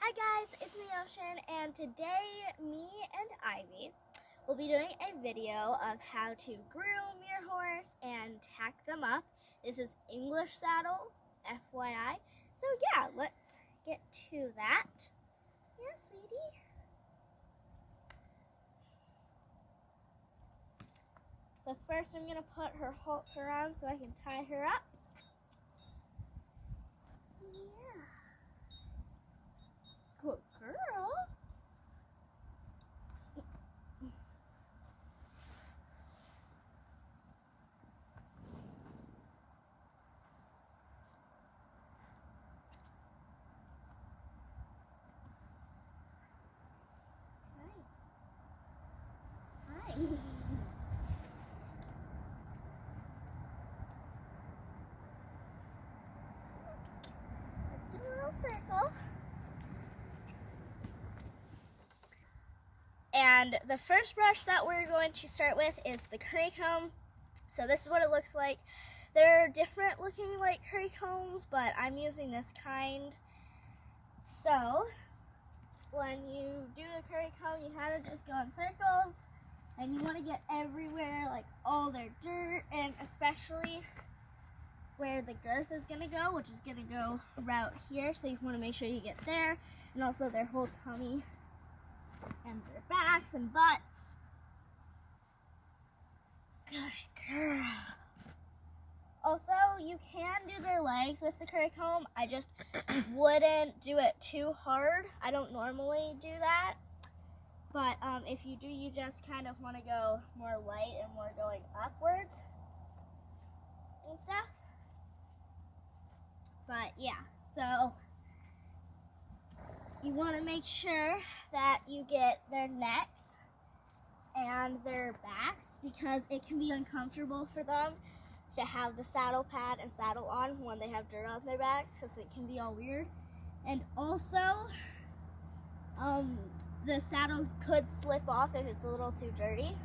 Hi guys, it's me Ocean, and today me and Ivy will be doing a video of how to groom your horse and tack them up. This is English saddle, FYI. So yeah, let's get to that. Yeah, sweetie. So first I'm going to put her halter on so I can tie her up. Yeah. Good girl. Hi. Let's do a little circle. And the first brush that we're going to start with is the curry comb. So this is what it looks like. They're different looking like curry combs, but I'm using this kind. So when you do the curry comb, you kind of just go in circles, and you want to get everywhere, like all their dirt, and especially where the girth is going to go, which is going to go right here. So you want to make sure you get there, and also their whole tummy and their backs and butts. Good girl. Also, you can do their legs with the curry comb. I just wouldn't do it too hard. I don't normally do that. But if you do, you just kind of want to go more light and more going upwards and stuff. But yeah, so you want to make sure that you get their necks and their backs, because it can be uncomfortable for them to have the saddle pad and saddle on when they have dirt on their backs, because it can be all weird. And also, the saddle could slip off if it's a little too dirty.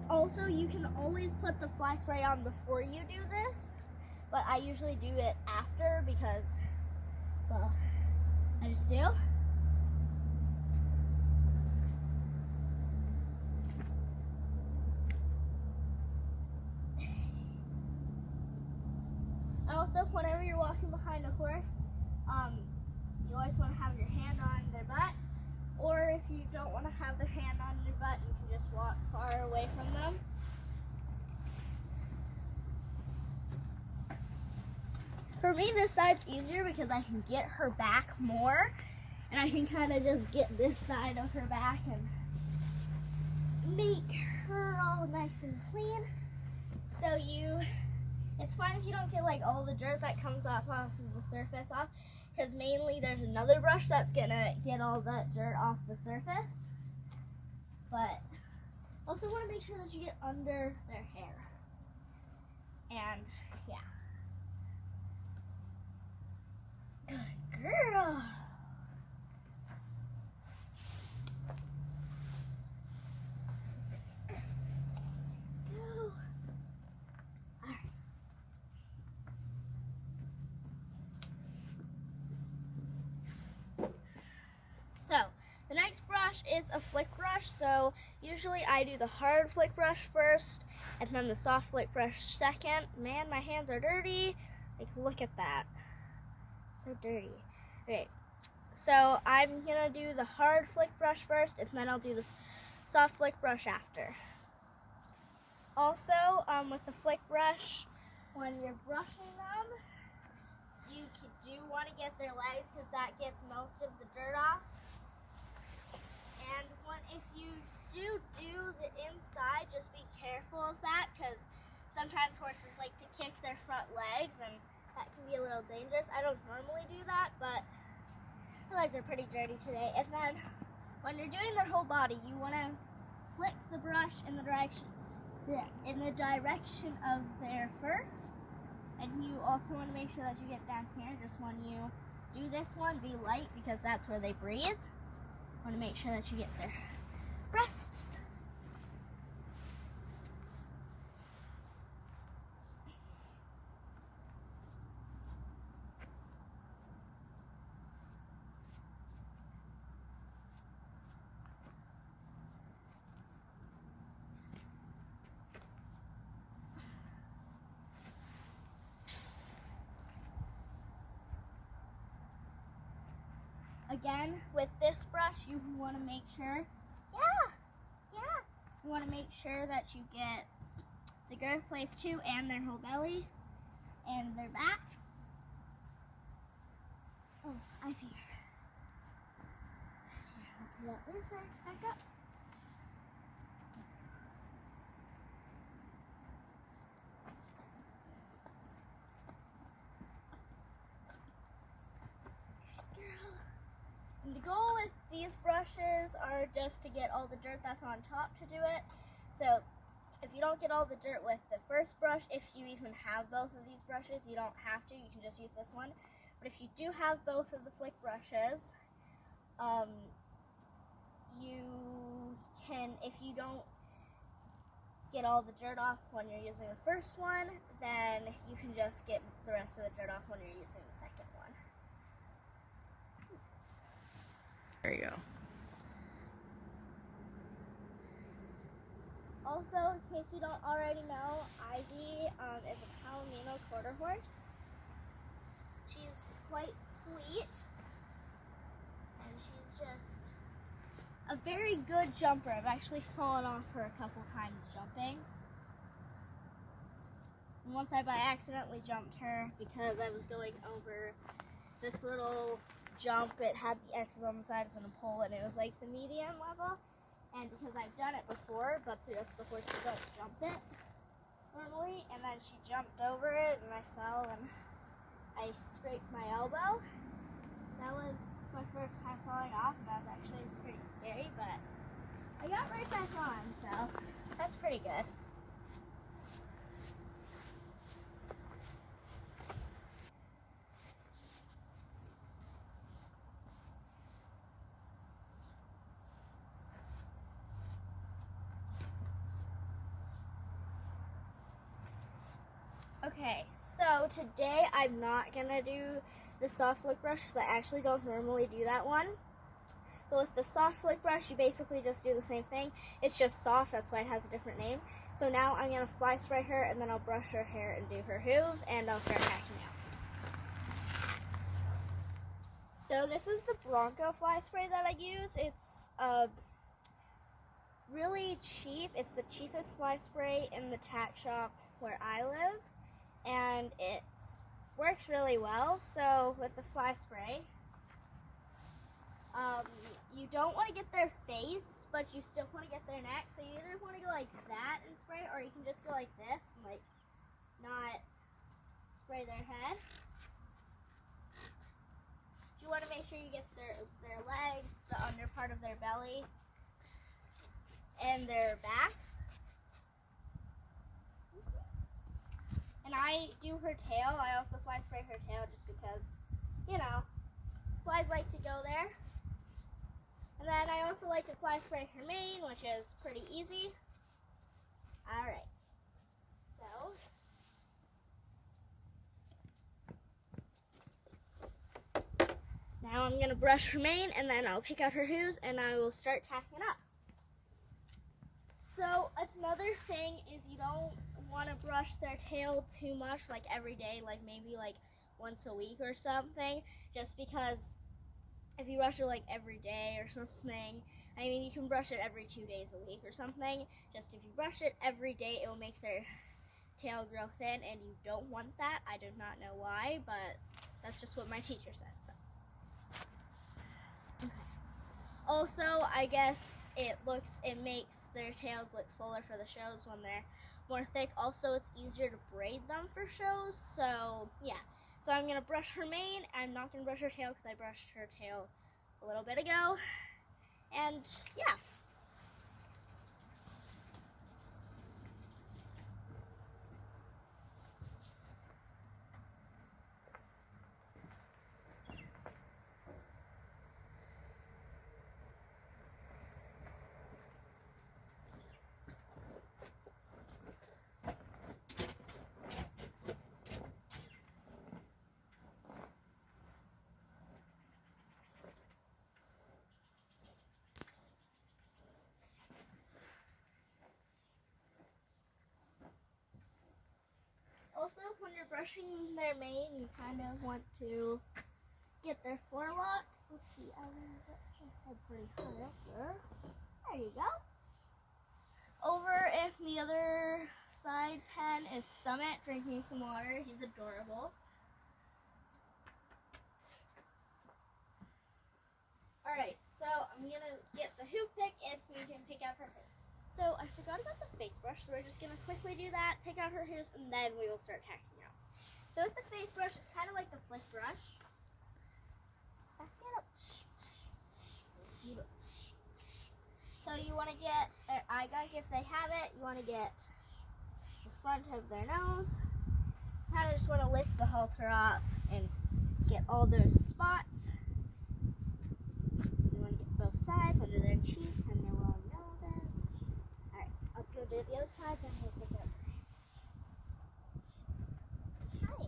Also, you can always put the fly spray on before you do this, but I usually do it after because, well, I just do. Also, whenever you're walking behind a horse, you always want to have your hand on their butt, or if you don't want to have their hand on their butt, you can just walk far away from them. For me, this side's easier because I can get her back more, and I can kind of just get this side of her back and make her all nice and clean. So it's fine if you don't get like all the dirt that comes off of the surface off, because mainly there's another brush that's gonna get all that dirt off the surface. But also want to make sure that you get under their hair. And yeah. Good girl. Go. All right. So the next brush is a flick brush. So usually I do the hard flick brush first and then the soft flick brush second. Man, my hands are dirty. Like, look at that. So dirty. Okay, so I'm gonna do the hard flick brush first, and then I'll do the soft flick brush after. Also, with the flick brush, when you're brushing them, you do want to get their legs, because that gets most of the dirt off. And if you do the inside, just be careful of that, because sometimes horses like to kick their front legs, and that can be a little dangerous. I don't normally do that, but her legs are pretty dirty today. And then when you're doing their whole body, you want to flick the brush in the direction of their fur. And you also want to make sure that you get down here. Just when you do this one, be light, because that's where they breathe. You want to make sure that you get their breasts. again, with this brush, you want to make sure, you want to make sure that you get the girth place too, and their whole belly, and their backs. Oh, I fear. Here, let's let this side back up. And the goal with these brushes are just to get all the dirt that's on top to do it. So if you don't get all the dirt with the first brush, if you even have both of these brushes, you don't have to, you can just use this one. But if you do have both of the flick brushes, you can, if you don't get all the dirt off when you're using the first one, then you can just get the rest of the dirt off when you're using the second one. There you go. Also, in case you don't already know, Ivy is a Palomino quarter horse. She's quite sweet, and she's just a very good jumper. I've actually fallen off her a couple times jumping. And once I by accidentally jumped her because I was going over this little jump. It had the X's on the sides and a pole, and it was like the medium level. And because I've done it before, but just the horses don't jump it normally, and then she jumped over it, and I fell, and I scraped my elbow. That was my first time falling off, and that was actually pretty scary, but I got right back on, so that's pretty good. Okay, so today I'm not gonna do the soft flick brush because I actually don't normally do that one. But with the soft flick brush, you basically just do the same thing. It's just soft, that's why it has a different name. So now I'm gonna fly spray her, and then I'll brush her hair and do her hooves, and I'll start hacking out. So this is the Bronco fly spray that I use. It's really cheap. It's the cheapest fly spray in the tack shop where I live. And it works really well. So with the fly spray, you don't want to get their face, but you still want to get their neck. So you either want to go like that and spray, or you can just go like this and like not spray their head. You want to make sure you get their legs, the under part of their belly, and their backs. And I do her tail. I also fly spray her tail just because, you know, flies like to go there. And then I also like to fly spray her mane, which is pretty easy. Alright. So now I'm going to brush her mane, and then I'll pick out her hooves, and I will start tacking up. So another thing is you don't want to brush their tail too much, like every day, like maybe like once a week or something, just because if you brush it like every day or something, I mean, you can brush it every 2 days a week or something. Just if you brush it every day, it will make their tail grow thin, and you don't want that. I do not know why, but that's just what my teacher said. So. Okay. Also, I guess it makes their tails look fuller for the shows when they're more thick. Also, it's easier to braid them for shows. So yeah. So I'm gonna brush her mane. I'm not gonna brush her tail because I brushed her tail a little bit ago. And yeah. Also, when you're brushing their mane, you kind of want to get their forelock Let's see, I leave that head pretty high up there. There you go. Over in the other side pen is Summit drinking some water. He's adorable. Alright, so I'm going to get the hoof pick and we can pick out her hooves. So I forgot about the face brush, so we're just going to quickly do that, pick out her hooves, and then we will start tacking out. So with the face brush, it's kind of like the flick brush. Back it up. So you want to get their eye gunk if they have it. You want to get the front of their nose. Kind of just want to lift the halter up and get all those spots. You want to get both sides, under their cheeks, and their long noses. Alright, I'll go do the other side, then we'll pick up her hands. Hi.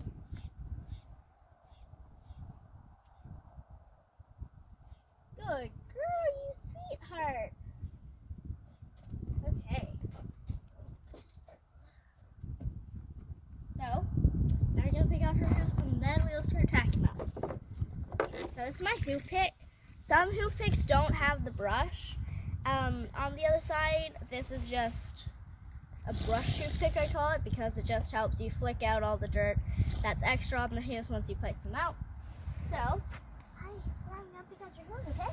Good girl, you sweetheart. Okay. So, now we're going to pick out her hooves and then we'll start tacking them. So this is my hoof pick. Some hoof picks don't have the brush. On the other side, this is just a brush hoof pick, I call it, because it just helps you flick out all the dirt that's extra on the hooves once you pick them out. So, I'm going to pick out your hooves, okay?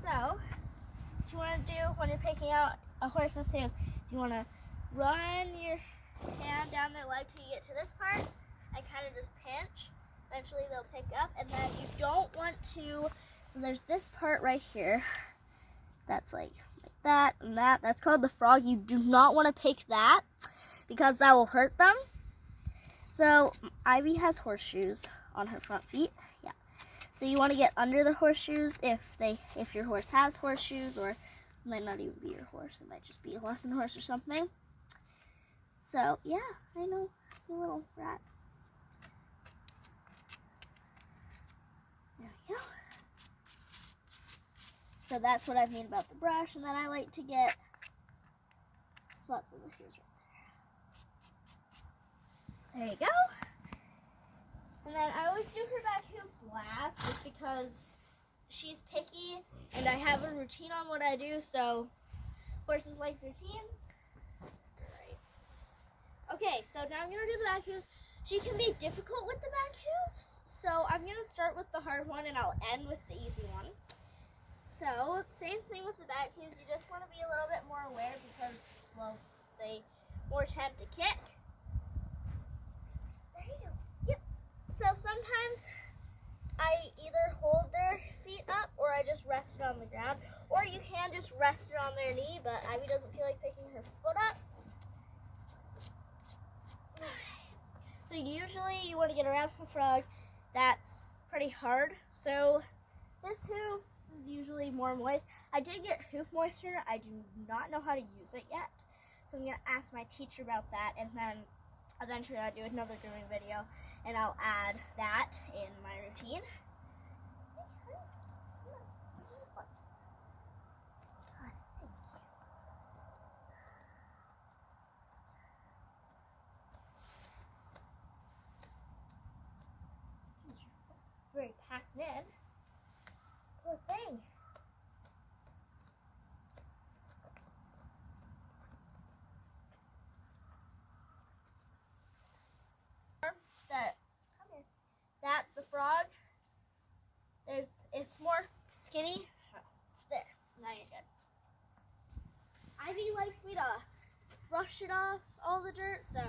So, what you want to do when you're picking out a horse's hooves is you want to run your hand down their leg till you get to this part and kind of just pinch. Eventually they'll pick up, and then you don't want to, so there's this part right here that's like that and that. That's called the frog. You do not want to pick that because that will hurt them. So Ivy has horseshoes on her front feet. Yeah. So you want to get under the horseshoes if your horse has horseshoes, or it might not even be your horse. It might just be a lesson horse or something. So yeah, I know, you little rat. There we go. So that's what I mean about the brush, and then I like to get spots on the shoes right there. There you go. And then I always do her back hooves last, just because she's picky, and I have a routine on what I do, so horses like routines. Right. Okay, so now I'm going to do the back hooves. She can be difficult with the back hooves, so I'm going to start with the hard one, and I'll end with the easy one. So, same thing with the back hooves. You just want to be a little bit more aware because, well, they more tend to kick. There you go. Yep. So sometimes I either hold their feet up or I just rest it on the ground. Or you can just rest it on their knee, but Ivy doesn't feel like picking her foot up. So usually you want to get around the frog. That's pretty hard. So this hoof is usually more moist. I did get hoof moistener. I do not know how to use it yet. So I'm going to ask my teacher about that, and then eventually I'll do another grooming video and I'll add that in my routine. Very packed in. Poor thing. Come here. That's the frog. It's more skinny. Oh, there. Now you're good. Ivy likes me to brush it off all the dirt, so.